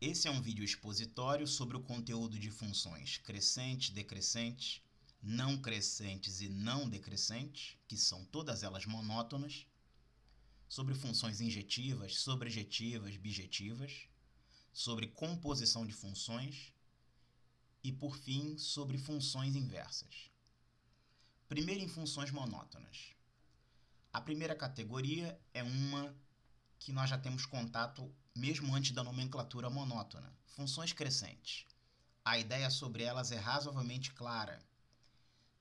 Esse é um vídeo expositório sobre o conteúdo de funções crescentes, decrescentes, não crescentes e não decrescentes, que são todas elas monótonas, sobre funções injetivas, sobrejetivas, bijetivas, sobre composição de funções e, por fim, sobre funções inversas. Primeiro, em funções monótonas. A primeira categoria é uma que nós já temos contato mesmo antes da nomenclatura monótona, funções crescentes. A ideia sobre elas é razoavelmente clara.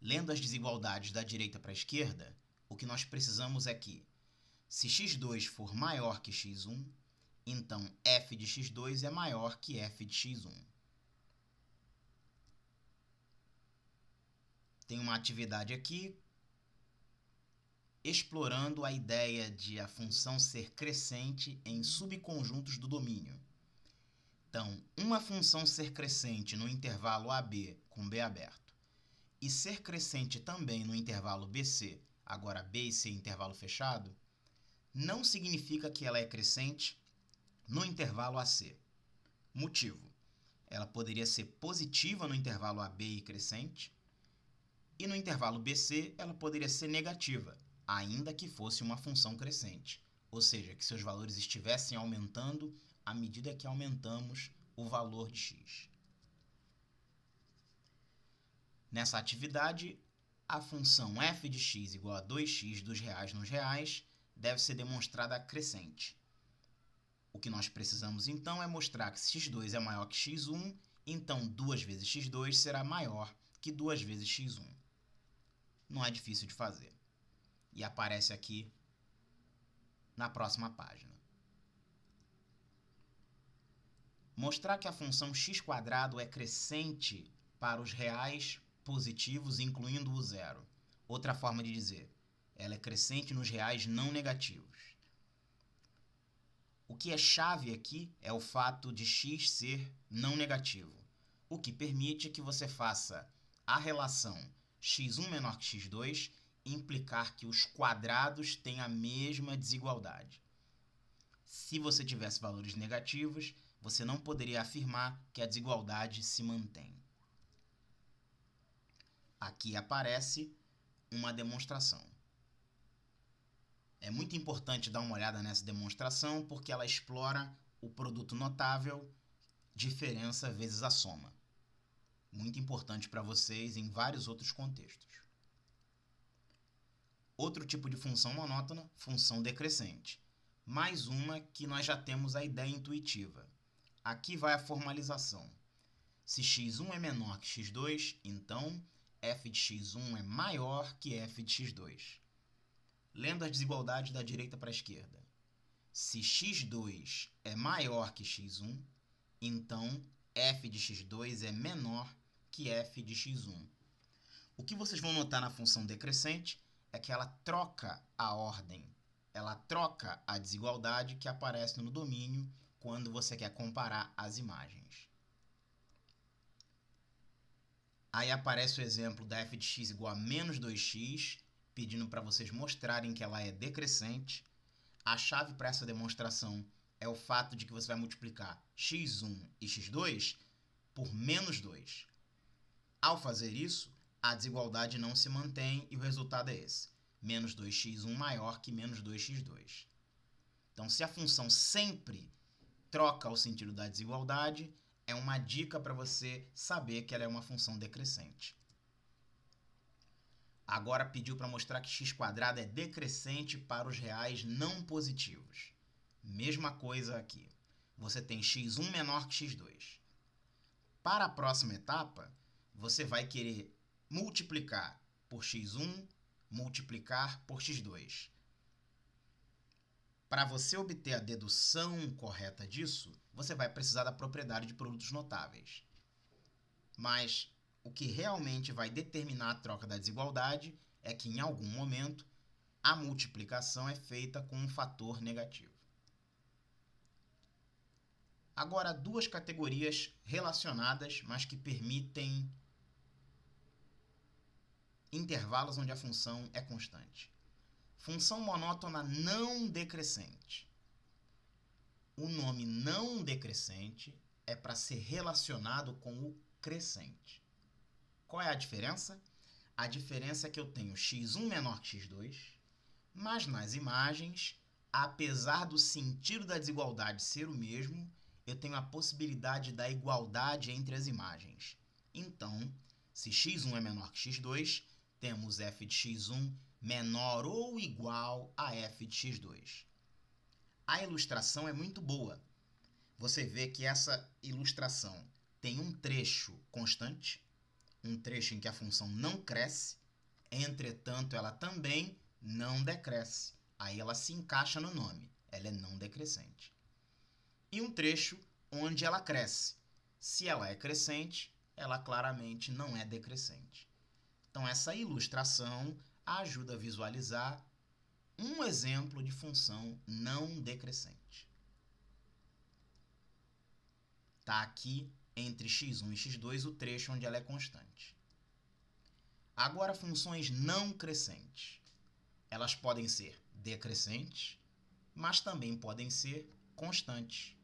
Lendo as desigualdades da direita para a esquerda, o que nós precisamos é que, se x2 for maior que x1, então f de x2 é maior que f de x1. Tem uma atividade aqui explorando a ideia de a função ser crescente em subconjuntos do domínio. Então, uma função ser crescente no intervalo AB com B aberto e ser crescente também no intervalo BC, agora B e C intervalo fechado, não significa que ela é crescente no intervalo AC. Motivo: ela poderia ser positiva no intervalo AB e crescente, e no intervalo BC ela poderia ser negativa, ainda que fosse uma função crescente, ou seja, que seus valores estivessem aumentando à medida que aumentamos o valor de x. Nessa atividade, a função f de x igual a 2x dos reais nos reais deve ser demonstrada crescente. O que nós precisamos então é mostrar que se x2 é maior que x1, então 2 vezes x2 será maior que 2 vezes x1. Não é difícil de fazer. E aparece aqui na próxima página. Mostrar que a função x² é crescente para os reais positivos, incluindo o zero. Outra forma de dizer, ela é crescente nos reais não negativos. O que é chave aqui é o fato de x ser não negativo, o que permite que você faça a relação x1 menor que x2 implicar que os quadrados têm a mesma desigualdade. Se você tivesse valores negativos, você não poderia afirmar que a desigualdade se mantém. Aqui aparece uma demonstração. É muito importante dar uma olhada nessa demonstração porque ela explora o produto notável, diferença vezes a soma. Muito importante para vocês em vários outros contextos. Outro tipo de função monótona, função decrescente. Mais uma que nós já temos a ideia intuitiva. Aqui vai a formalização. Se x1 é menor que x2, então f de x1 é maior que f de x2. Lendo as desigualdades da direita para a esquerda. Se x2 é maior que x1, então f de x2 é menor que f de x1. O que vocês vão notar na função decrescente é que ela troca a ordem, ela troca a desigualdade que aparece no domínio quando você quer comparar as imagens. Aí aparece o exemplo da f de x igual a menos 2x, pedindo para vocês mostrarem que ela é decrescente. A chave para essa demonstração é o fato de que você vai multiplicar x1 e x2 por menos 2. Ao fazer isso, a desigualdade não se mantém e o resultado é esse. Menos 2x1 maior que menos 2x2. Então, se a função sempre troca o sentido da desigualdade, é uma dica para você saber que ela é uma função decrescente. Agora pediu para mostrar que x² é decrescente para os reais não positivos. Mesma coisa aqui. Você tem x1 menor que x2. Para a próxima etapa, você vai querer multiplicar por x1, multiplicar por x2. Para você obter a dedução correta disso, você vai precisar da propriedade de produtos notáveis. Mas o que realmente vai determinar a troca da desigualdade é que, em algum momento, a multiplicação é feita com um fator negativo. Agora, duas categorias relacionadas, mas que permitem intervalos onde a função é constante. Função monótona não decrescente. O nome não decrescente é para ser relacionado com o crescente. Qual é a diferença? A diferença é que eu tenho x1 menor que x2, mas nas imagens, apesar do sentido da desigualdade ser o mesmo, eu tenho a possibilidade da igualdade entre as imagens. Então, se x1 é menor que x2, temos f de x1 menor ou igual a f de x2. A ilustração é muito boa. Você vê que essa ilustração tem um trecho constante, um trecho em que a função não cresce, entretanto, ela também não decresce. Aí ela se encaixa no nome, ela é não decrescente. E um trecho onde ela cresce. Se ela é crescente, ela claramente não é decrescente. Então, essa ilustração ajuda a visualizar um exemplo de função não decrescente. Está aqui entre x1 e x2 o trecho onde ela é constante. Agora, funções não crescentes. Elas podem ser decrescentes, mas também podem ser constantes.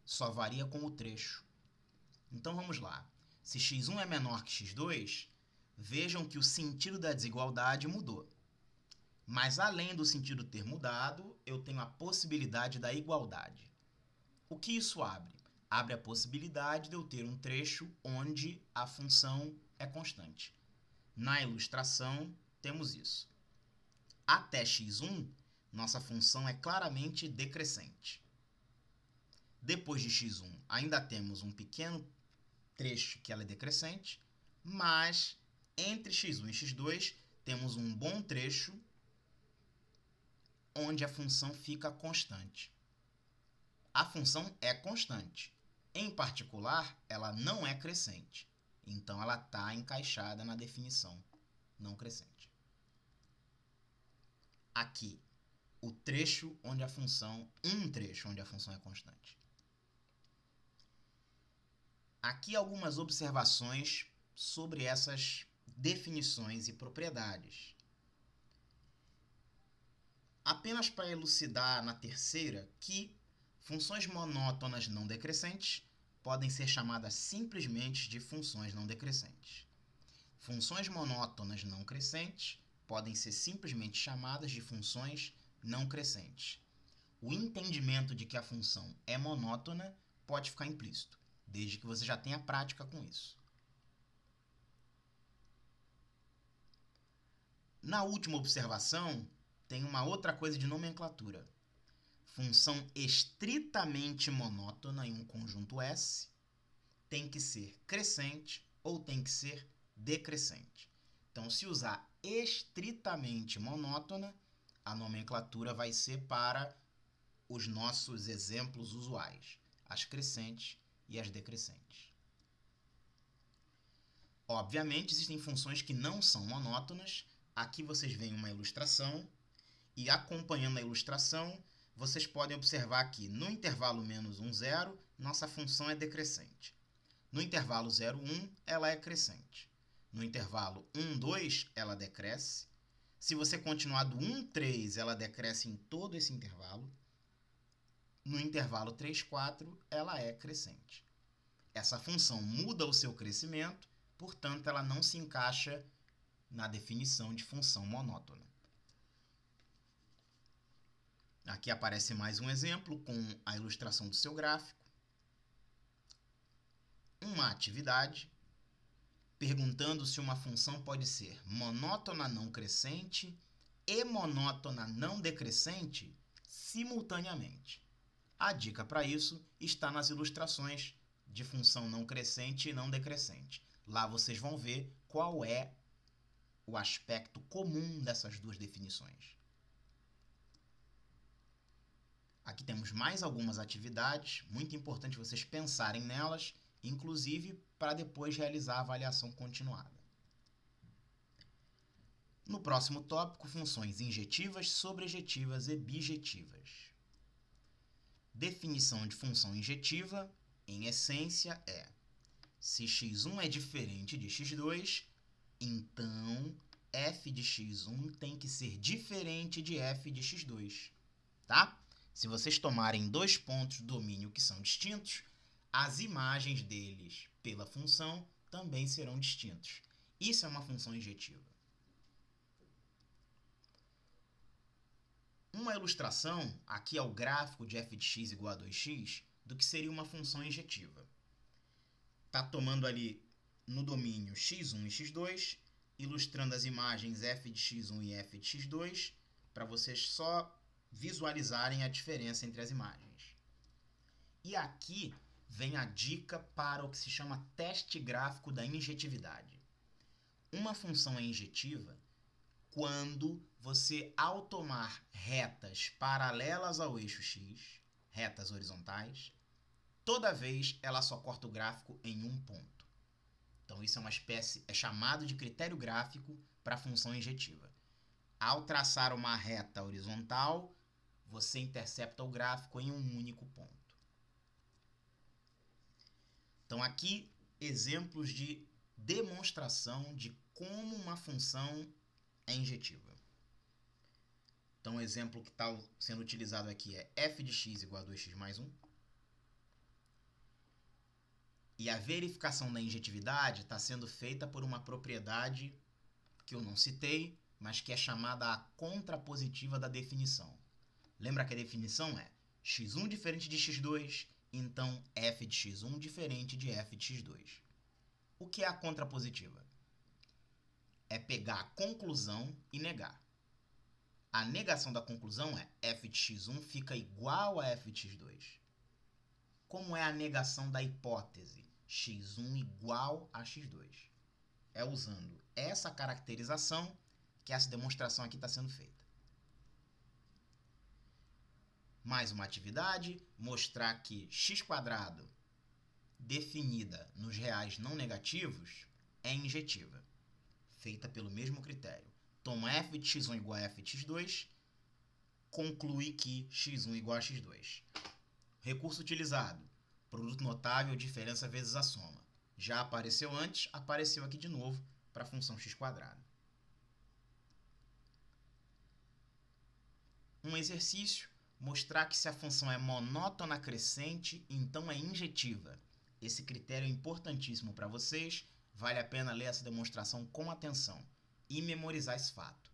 Só varia com o trecho. Então vamos lá. Se x1 é menor que x2, vejam que o sentido da desigualdade mudou. Mas além do sentido ter mudado, eu tenho a possibilidade da igualdade. O que isso abre? Abre a possibilidade de eu ter um trecho onde a função é constante. Na ilustração, temos isso. Até x1, nossa função é claramente decrescente. Depois de x1, ainda temos um pequeno trecho que ela é decrescente, mas entre x1 e x2, temos um bom trecho onde a função fica constante. A função é constante. Em particular, ela não é crescente. Então, ela está encaixada na definição não crescente. Aqui, um trecho onde a função é constante. Aqui algumas observações sobre essas definições e propriedades. Apenas para elucidar na terceira que funções monótonas não decrescentes podem ser chamadas simplesmente de funções não decrescentes. Funções monótonas não crescentes podem ser simplesmente chamadas de funções não crescentes. O entendimento de que a função é monótona pode ficar implícito, desde que você já tenha prática com isso. Na última observação, tem uma outra coisa de nomenclatura. Função estritamente monótona em um conjunto S tem que ser crescente ou tem que ser decrescente. Então, se usar estritamente monótona, a nomenclatura vai ser para os nossos exemplos usuais, as crescentes e as decrescentes. Obviamente, existem funções que não são monótonas. Aqui vocês veem uma ilustração e, acompanhando a ilustração, vocês podem observar que no intervalo menos 1, 0, nossa função é decrescente. No intervalo 0, 1, ela é crescente. No intervalo 1, 2, ela decresce. Se você continuar do 1, 3, ela decresce em todo esse intervalo. No intervalo 3, 4, ela é crescente. Essa função muda o seu crescimento, portanto, ela não se encaixa na definição de função monótona. Aqui aparece mais um exemplo com a ilustração do seu gráfico. Uma atividade perguntando se uma função pode ser monótona não crescente e monótona não decrescente simultaneamente. A dica para isso está nas ilustrações de função não crescente e não decrescente. Lá vocês vão ver qual é o aspecto comum dessas duas definições. Aqui temos mais algumas atividades, muito importante vocês pensarem nelas, inclusive para depois realizar a avaliação continuada. No próximo tópico, funções injetivas, sobrejetivas e bijetivas. Definição de função injetiva, em essência, é: se x1 é diferente de x2, então f de x1 tem que ser diferente de f de x2, tá? Se vocês tomarem dois pontos do domínio que são distintos, as imagens deles pela função também serão distintos. Isso é uma função injetiva. Uma ilustração, aqui é o gráfico de f de x igual a 2x, do que seria uma função injetiva. Está tomando ali no domínio x1 e x2, ilustrando as imagens f de x1 e f de x2, para vocês só visualizarem a diferença entre as imagens. E aqui vem a dica para o que se chama teste gráfico da injetividade. Uma função é injetiva quando você, ao tomar retas paralelas ao eixo x, retas horizontais, toda vez ela só corta o gráfico em um ponto. Então isso é uma espécie, é chamado de critério gráfico para a função injetiva. Ao traçar uma reta horizontal, você intercepta o gráfico em um único ponto. Então aqui, exemplos de demonstração de como uma função é injetiva. Então o exemplo que está sendo utilizado aqui é f de x igual a 2x mais 1. E a verificação da injetividade está sendo feita por uma propriedade que eu não citei, mas que é chamada a contrapositiva da definição. Lembra que a definição é x1 diferente de x2, então f de x1 diferente de f de x2. O que é a contrapositiva? É pegar a conclusão e negar. A negação da conclusão é f de x1 fica igual a f de x2. Como é a negação da hipótese? x1 igual a x2. É usando essa caracterização que essa demonstração aqui está sendo feita. Mais uma atividade, mostrar que x² definida nos reais não negativos é injetiva, feita pelo mesmo critério. Toma f de x1 igual a f de x2, conclui que x1 igual a x2. Recurso utilizado, produto notável, diferença vezes a soma. Já apareceu antes, apareceu aqui de novo para a função x². Um exercício, mostrar que se a função é monótona crescente, então é injetiva. Esse critério é importantíssimo para vocês, vale a pena ler essa demonstração com atenção e memorizar esse fato.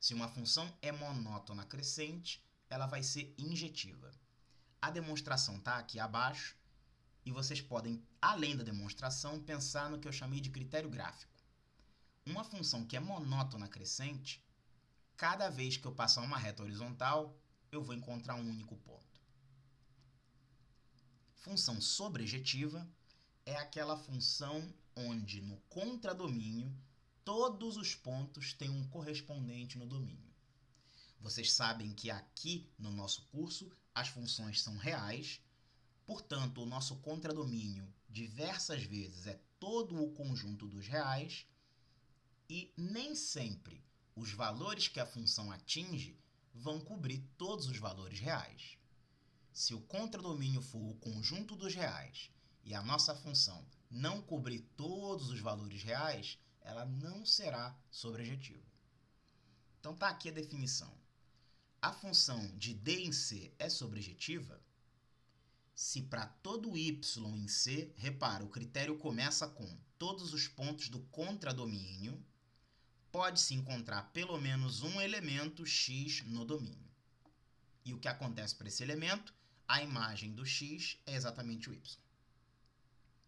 Se uma função é monótona crescente, ela vai ser injetiva. A demonstração está aqui abaixo e vocês podem, além da demonstração, pensar no que eu chamei de critério gráfico. Uma função que é monótona crescente, cada vez que eu passar uma reta horizontal, eu vou encontrar um único ponto. Função sobrejetiva é aquela função onde no contradomínio todos os pontos têm um correspondente no domínio. Vocês sabem que aqui no nosso curso as funções são reais, portanto o nosso contradomínio diversas vezes é todo o conjunto dos reais e nem sempre os valores que a função atinge vão cobrir todos os valores reais. Se o contradomínio for o conjunto dos reais e a nossa função não cobrir todos os valores reais, ela não será sobrejetiva. Então está aqui a definição. A função de D em C é sobrejetiva se para todo y em C, repara, o critério começa com todos os pontos do contradomínio, pode-se encontrar pelo menos um elemento x no domínio. E o que acontece para esse elemento? A imagem do x é exatamente o y.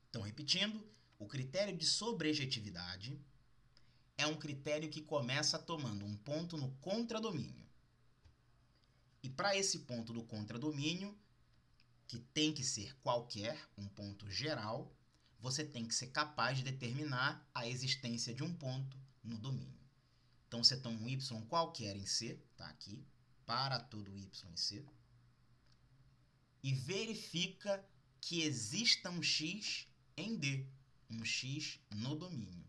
Então, repetindo, o critério de sobrejetividade é um critério que começa tomando um ponto no contradomínio. E para esse ponto do contradomínio, que tem que ser qualquer, um ponto geral, você tem que ser capaz de determinar a existência de um ponto no domínio. Então, você toma um y qualquer em C, está aqui, para todo y em C, e verifica que exista um x em D, um x no domínio,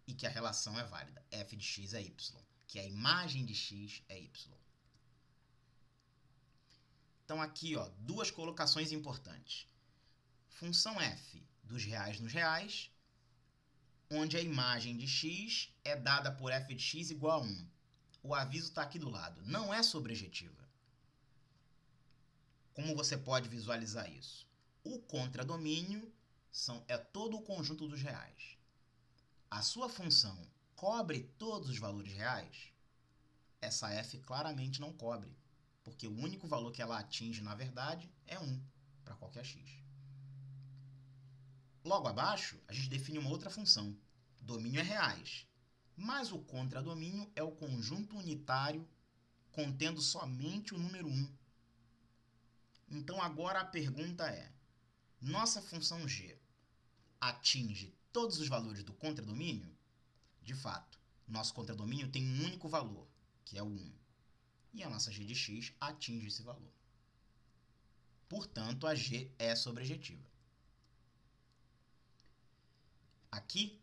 e que a relação é válida, f de x é y, que a imagem de x é y. Então aqui, ó, duas colocações importantes. Função f dos reais nos reais, onde a imagem de x é dada por f de x igual a 1. O aviso está aqui do lado. Não é sobrejetiva. Como você pode visualizar isso? O contradomínio é todo o conjunto dos reais. A sua função cobre todos os valores reais? Essa f claramente não cobre, porque o único valor que ela atinge, na verdade, é 1 para qualquer x. Logo abaixo, a gente define uma outra função. Domínio é reais, mas o contradomínio é o conjunto unitário contendo somente o número 1. Então agora a pergunta é: nossa função g atinge todos os valores do contradomínio? De fato, nosso contradomínio tem um único valor, que é o 1. E a nossa g de x atinge esse valor. Portanto, a g é sobrejetiva. Aqui,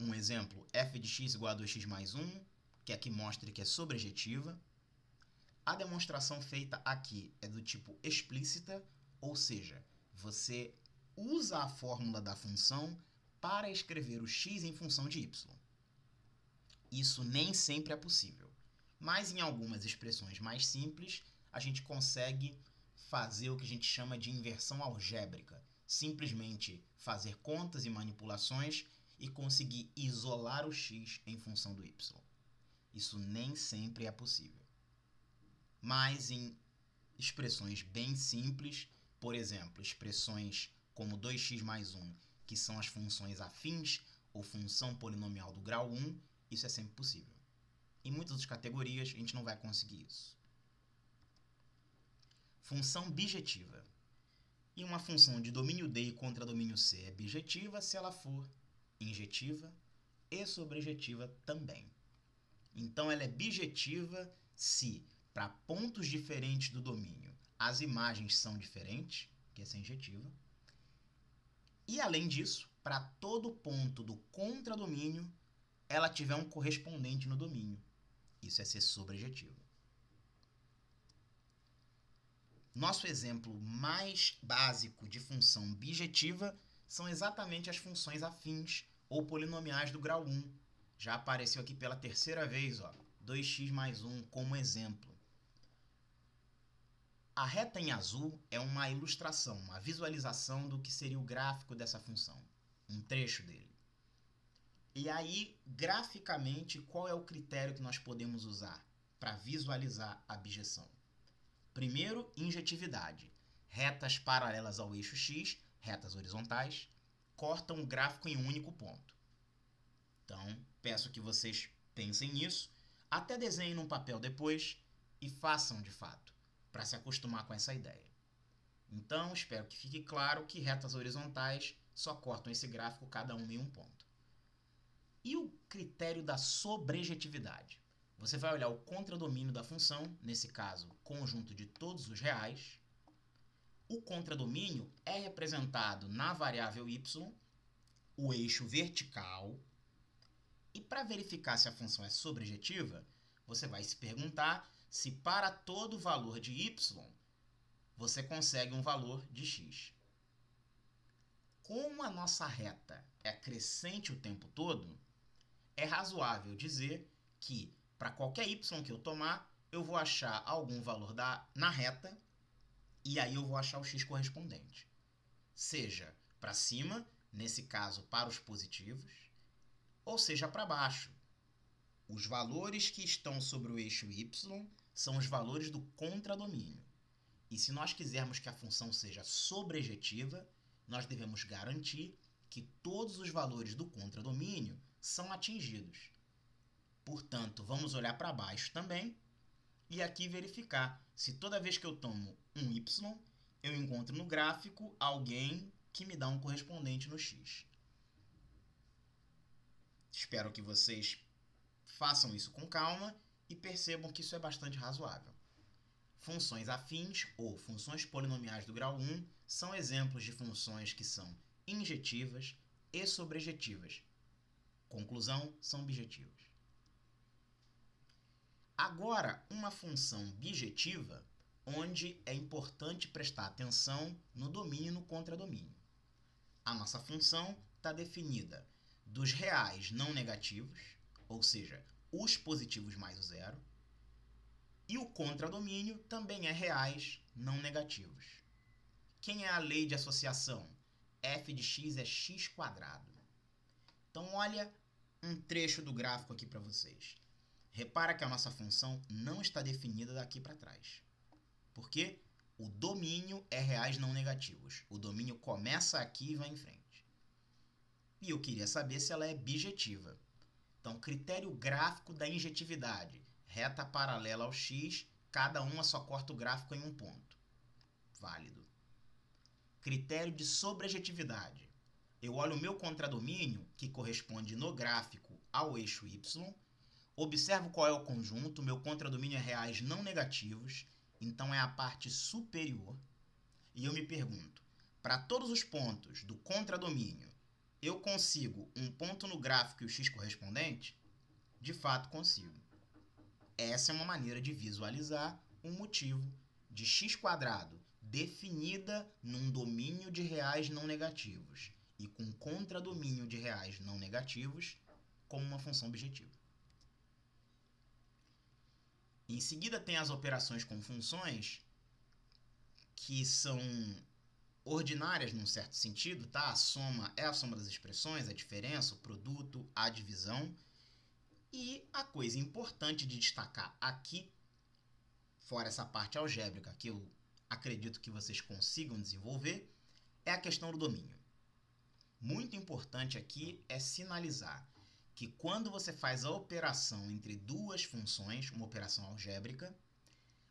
um exemplo, f de x igual a 2x mais 1, que aqui mostra que é sobrejetiva. A demonstração feita aqui é do tipo explícita, ou seja, você usa a fórmula da função para escrever o x em função de y. Isso nem sempre é possível, mas em algumas expressões mais simples, a gente consegue fazer o que a gente chama de inversão algébrica, simplesmente fazer contas e manipulações e conseguir isolar o x em função do y. Isso nem sempre é possível. Mas em expressões bem simples, por exemplo, expressões como 2x mais 1, que são as funções afins ou função polinomial do grau 1, isso é sempre possível. Em muitas outras categorias, a gente não vai conseguir isso. Função bijetiva. E uma função de domínio D e contradomínio C é bijetiva se ela for injetiva e sobrejetiva também. Então, ela é bijetiva se, para pontos diferentes do domínio, as imagens são diferentes, que essa é injetiva. E, além disso, para todo ponto do contradomínio, ela tiver um correspondente no domínio. Isso é ser sobrejetiva. Nosso exemplo mais básico de função bijetiva são exatamente as funções afins ou polinomiais do grau 1. Já apareceu aqui pela terceira vez, 2x mais 1 como exemplo. A reta em azul é uma ilustração, uma visualização do que seria o gráfico dessa função, um trecho dele. E aí, graficamente, qual é o critério que nós podemos usar para visualizar a bijeção? Primeiro, injetividade. Retas paralelas ao eixo x, retas horizontais, cortam o gráfico em um único ponto. Então, peço que vocês pensem nisso, até desenhem num papel depois e façam de fato, para se acostumar com essa ideia. Então, espero que fique claro que retas horizontais só cortam esse gráfico cada uma em um ponto. E o critério da sobrejetividade? Você vai olhar o contradomínio da função, nesse caso, conjunto de todos os reais. O contradomínio é representado na variável y, o eixo vertical. E para verificar se a função é sobrejetiva, você vai se perguntar se para todo valor de y, você consegue um valor de x. Como a nossa reta é crescente o tempo todo, é razoável dizer que para qualquer y que eu tomar, eu vou achar algum valor na reta e aí eu vou achar o x correspondente. Seja para cima, nesse caso para os positivos, ou seja para baixo. Os valores que estão sobre o eixo y são os valores do contradomínio. E se nós quisermos que a função seja sobrejetiva, nós devemos garantir que todos os valores do contradomínio são atingidos. Portanto, vamos olhar para baixo também e aqui verificar se toda vez que eu tomo um y, eu encontro no gráfico alguém que me dá um correspondente no x. Espero que vocês façam isso com calma e percebam que isso é bastante razoável. Funções afins ou funções polinomiais do grau 1 são exemplos de funções que são injetivas e sobrejetivas. Conclusão, são bijetivas. Agora, uma função bijetiva, onde é importante prestar atenção no domínio e no contradomínio. A nossa função está definida dos reais não negativos, ou seja, os positivos mais o zero, e o contradomínio também é reais não negativos. Quem é a lei de associação? F de x é x quadrado. Então, olha um trecho do gráfico aqui para vocês. Repara que a nossa função não está definida daqui para trás. Por quê? O domínio é reais não negativos. O domínio começa aqui e vai em frente. E eu queria saber se ela é bijetiva. Então, critério gráfico da injetividade. Reta paralela ao x, cada uma só corta o gráfico em um ponto. Válido. Critério de sobrejetividade. Eu olho o meu contradomínio, que corresponde no gráfico ao eixo y, observo qual é o conjunto, meu contradomínio é reais não negativos, então é a parte superior, e eu me pergunto, para todos os pontos do contradomínio, eu consigo um ponto no gráfico e o x correspondente? De fato consigo. Essa é uma maneira de visualizar um motivo de x² definida num domínio de reais não negativos e com contradomínio de reais não negativos como uma função objetiva. Em seguida tem as operações com funções que são ordinárias num certo sentido, tá? A soma é a soma das expressões, a diferença, o produto, a divisão. E a coisa importante de destacar aqui, fora essa parte algébrica que eu acredito que vocês consigam desenvolver, é a questão do domínio. Muito importante aqui é sinalizar que quando você faz a operação entre duas funções, uma operação algébrica,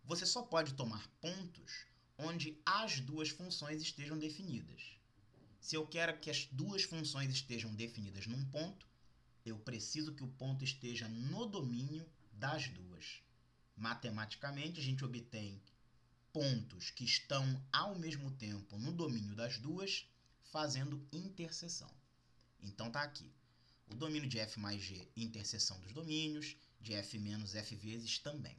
você só pode tomar pontos onde as duas funções estejam definidas. Se eu quero que as duas funções estejam definidas num ponto, eu preciso que o ponto esteja no domínio das duas. Matematicamente, a gente obtém pontos que estão ao mesmo tempo no domínio das duas, fazendo interseção. Então tá aqui. O domínio de f mais g, interseção dos domínios, de f menos f vezes também.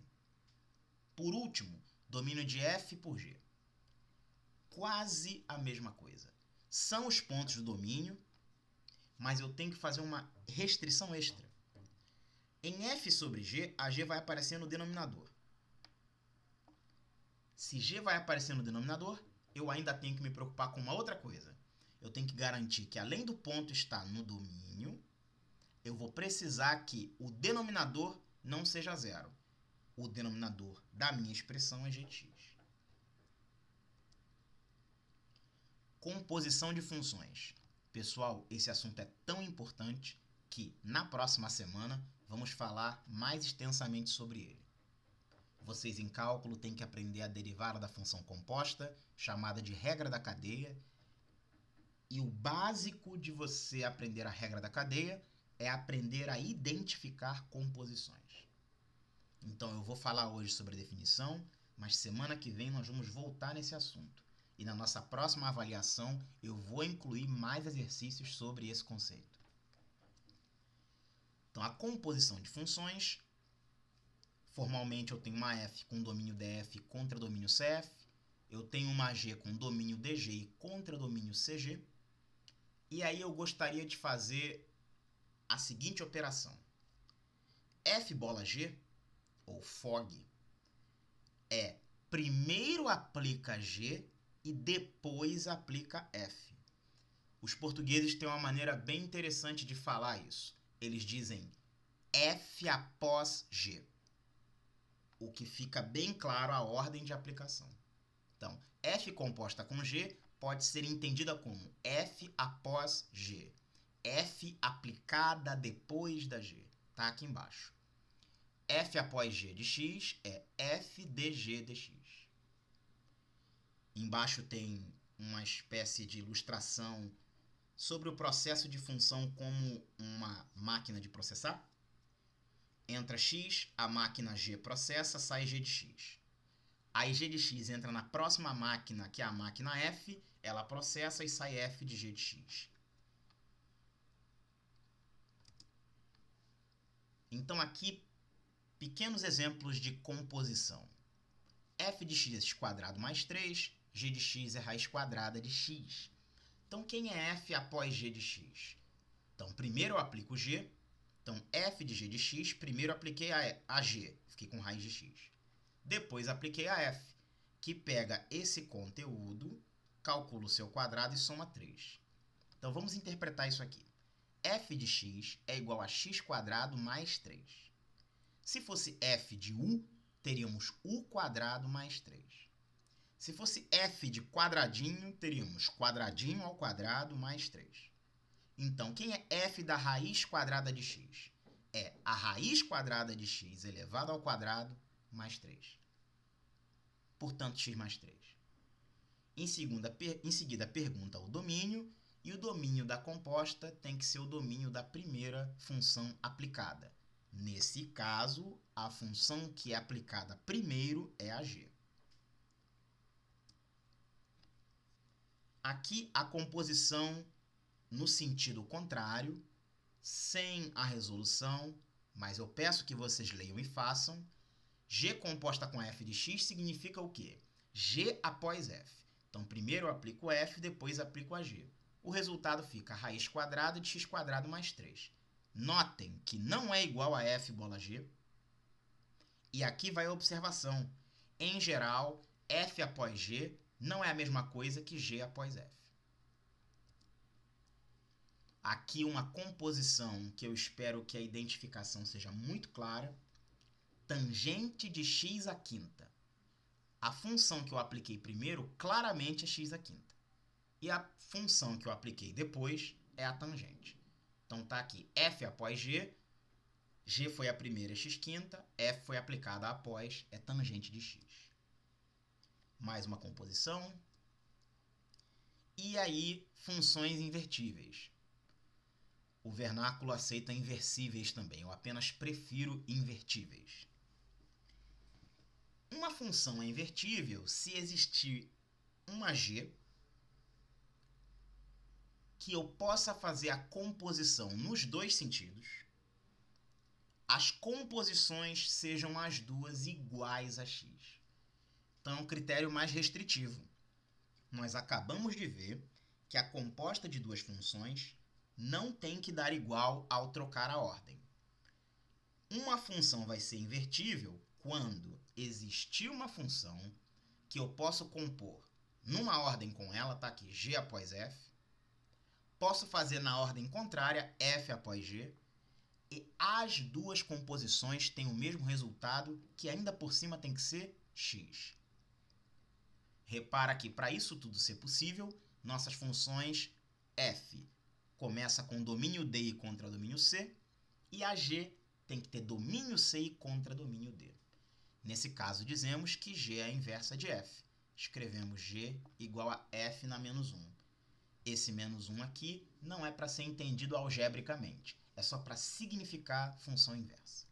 Por último, domínio de f por g. Quase a mesma coisa. São os pontos do domínio, mas eu tenho que fazer uma restrição extra. Em f sobre g, a g vai aparecer no denominador. Se g vai aparecer no denominador, eu ainda tenho que me preocupar com uma outra coisa. Eu tenho que garantir que, além do ponto estar no domínio, eu vou precisar que o denominador não seja zero. O denominador da minha expressão é gx. Composição de funções. Pessoal, esse assunto é tão importante que, na próxima semana, vamos falar mais extensamente sobre ele. Vocês em cálculo têm que aprender a derivada da função composta, chamada de regra da cadeia. E o básico de você aprender a regra da cadeia é aprender a identificar composições. Então eu vou falar hoje sobre a definição, mas semana que vem nós vamos voltar nesse assunto. E na nossa próxima avaliação eu vou incluir mais exercícios sobre esse conceito. Então a composição de funções, formalmente eu tenho uma f com domínio df contra domínio cf, eu tenho uma g com domínio dg e contra domínio cg, e aí eu gostaria de fazer a seguinte operação. F bola G, ou FOG, é primeiro aplica G e depois aplica F. Os portugueses têm uma maneira bem interessante de falar isso. Eles dizem F após G, o que fica bem claro a ordem de aplicação. Então, F composta com G pode ser entendida como F após G. F aplicada depois da G. Está aqui embaixo. F após G de x é F de G de x. Embaixo tem uma espécie de ilustração sobre o processo de função como uma máquina de processar. Entra x, a máquina G processa, sai G de x. Aí G de x entra na próxima máquina, que é a máquina F, ela processa e sai F de G de x. Então aqui, pequenos exemplos de composição. F de x² mais 3, G de x é raiz quadrada de x. Então quem é F após G de x? Então primeiro eu aplico G, então F de G de x, primeiro apliquei a G, fiquei com raiz de x. Depois apliquei a F. que pega esse conteúdo, calcula o seu quadrado e soma 3. Então, vamos interpretar isso aqui. F de x é igual a x² mais 3. Se fosse f de u, teríamos u² mais 3. Se fosse f de quadradinho, teríamos quadradinho ao quadrado mais 3. Então, quem é f da raiz quadrada de x? É a raiz quadrada de x elevado ao quadrado mais 3. Portanto, x mais 3. Em seguida, pergunta o domínio, e o domínio da composta tem que ser o domínio da primeira função aplicada. Nesse caso, a função que é aplicada primeiro é a g. Aqui a composição no sentido contrário, sem a resolução, mas eu peço que vocês leiam e façam. G composta com f de x significa o quê? G após f. Então, primeiro eu aplico f, depois aplico a g. O resultado fica a raiz quadrada de x² mais 3. Notem que não é igual a f bola g. E aqui vai a observação. Em geral, f após g não é a mesma coisa que g após f. Aqui uma composição que eu espero que a identificação seja muito clara. Tangente de x à quinta. A função que eu apliquei primeiro claramente é x à quinta. E a função que eu apliquei depois é a tangente. Então está aqui f após g. G foi a primeira, é x quinta. F foi aplicada após, é tangente de x. Mais uma composição. E aí, funções invertíveis. O vernáculo aceita inversíveis também. Eu apenas prefiro invertíveis. Uma função é invertível se existir uma g que eu possa fazer a composição nos dois sentidos, as composições sejam as duas iguais a x. Então, é um critério mais restritivo. Nós acabamos de ver que a composta de duas funções não tem que dar igual ao trocar a ordem. Uma função vai ser invertível quando existir uma função que eu posso compor numa ordem com ela, tá aqui, g após f. Posso fazer na ordem contrária, f após g. E as duas composições têm o mesmo resultado, que ainda por cima tem que ser x. Repara que para isso tudo ser possível, nossas funções f começa com domínio D contra domínio C, e a g tem que ter domínio C e contra domínio D. Nesse caso, dizemos que g é a inversa de f. Escrevemos g igual a f na menos 1. Esse menos 1 aqui não é para ser entendido algebricamente, é só para significar função inversa.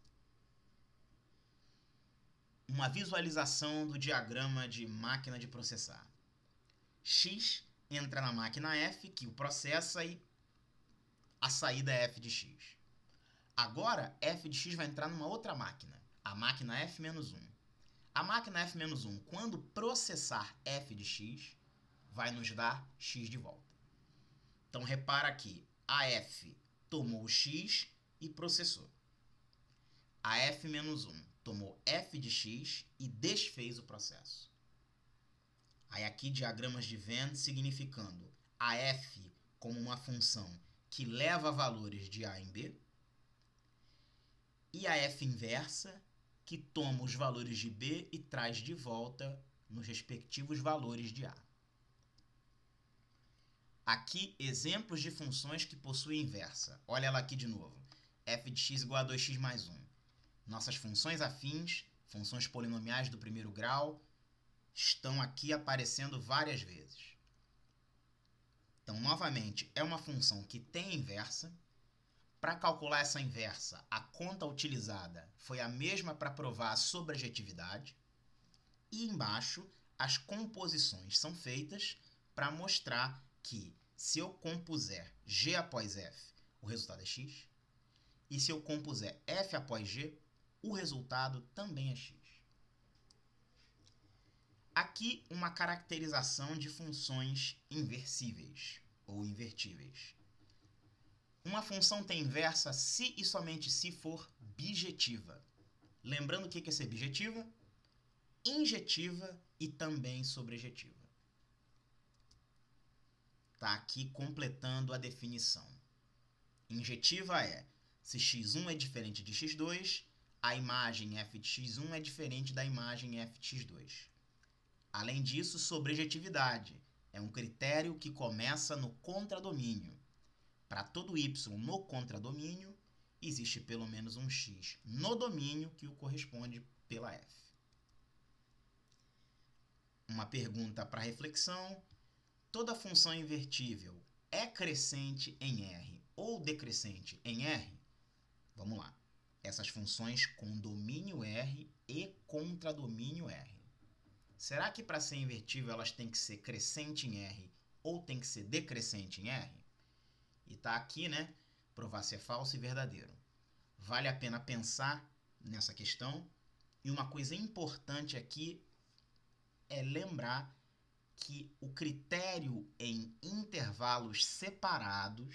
Uma visualização do diagrama de máquina de processar. X entra na máquina F, que o processa, e a saída é f de x. Agora, f de x vai entrar numa outra máquina, a máquina f-1. A máquina f-1, quando processar f de x, vai nos dar x de volta. Então, repara que a f tomou x e processou. A f-1 tomou f de x e desfez o processo. Aí aqui diagramas de Venn significando a f como uma função que leva valores de a em b, e a f inversa, que toma os valores de b e traz de volta nos respectivos valores de a. Aqui, exemplos de funções que possuem inversa. Olha ela aqui de novo. F de x igual a 2x mais 1. Nossas funções afins, funções polinomiais do primeiro grau, estão aqui aparecendo várias vezes. Então, novamente, é uma função que tem inversa. Para calcular essa inversa, a conta utilizada foi a mesma para provar a sobrejetividade. E embaixo, as composições são feitas para mostrar que se eu compuser g após f, o resultado é x. E se eu compuser f após g, o resultado também é x. Aqui uma caracterização de funções inversíveis ou invertíveis. Uma função tem inversa se e somente se for bijetiva. Lembrando o que é ser bijetiva? injetiva e também sobrejetiva. Está aqui completando a definição. Injetiva é: se x1 é diferente de x2, a imagem f de x1 é diferente da imagem f de x2. Além disso, sobrejetividade é um critério que começa no contradomínio. Para todo y no contradomínio, existe pelo menos um x no domínio que o corresponde pela f. Uma pergunta para reflexão: toda função invertível é crescente em R ou decrescente em R? Vamos lá. Essas funções com domínio R e contradomínio R. Será que para ser invertível elas têm que ser crescente em R ou têm que ser decrescente em R? E tá aqui, né? Provar se é falso e verdadeiro. Vale a pena pensar nessa questão. E uma coisa importante aqui é lembrar que o critério em intervalos separados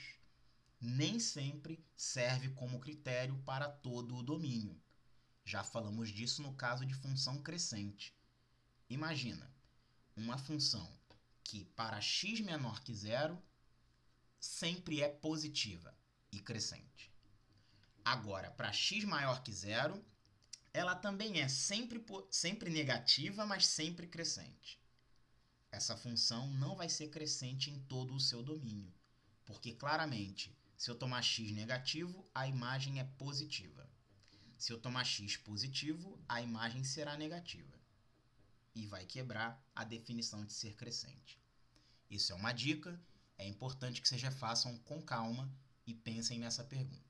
nem sempre serve como critério para todo o domínio. Já falamos disso no caso de função crescente. Imagina uma função que para x menor que zero sempre é positiva e crescente. Agora, para x maior que zero, ela também é sempre negativa, mas sempre crescente. Essa função não vai ser crescente em todo o seu domínio, porque claramente, se eu tomar x negativo, a imagem é positiva. Se eu tomar x positivo, a imagem será negativa. E vai quebrar a definição de ser crescente. Isso é uma dica, é importante que vocês já façam com calma e pensem nessa pergunta.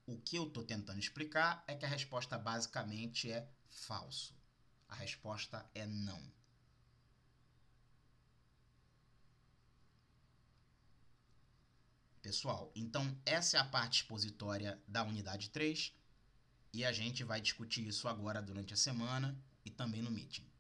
O que eu estou tentando explicar é que a resposta basicamente é falso. A resposta é não. Pessoal, então essa é a parte expositória da unidade 3 e a gente vai discutir isso agora durante a semana e também no meeting.